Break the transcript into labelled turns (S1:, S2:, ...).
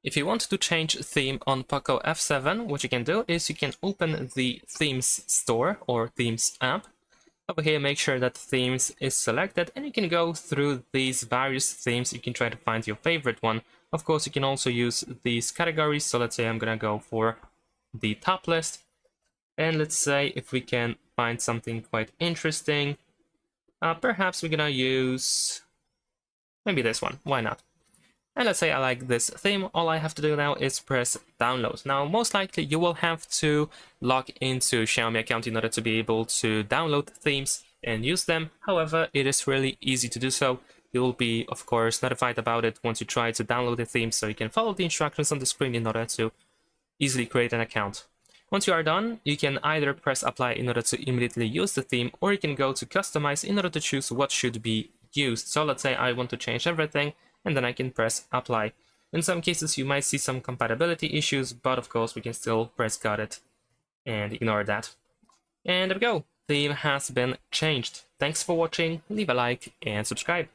S1: If you want to change theme on POCO F7, what you can do is you can open the Themes store or Themes app. Over here, make sure that Themes is selected, and you can go through these various themes. You can try to find your favorite one. Of course, you can also use these categories. So let's say I'm gonna go for the top list. And let's say if we can find something quite interesting, perhaps we're gonna use maybe this one. Why not? And let's say I like this theme. All I have to do now is press download. Now, most likely you will have to log into Xiaomi account in order to be able to download themes and use them. However, it is really easy to do so. You will be, of course, notified about it once you try to download the theme, so you can follow the instructions on the screen in order to easily create an account. Once you are done, you can either press apply in order to immediately use the theme, or you can go to customize in order to choose what should be used. So let's say I want to change everything, and then I can press apply. In some cases, you might see some compatibility issues, but of course, we can still press got it and ignore that. And there we go. Theme has been changed. Thanks for watching, leave a like and subscribe.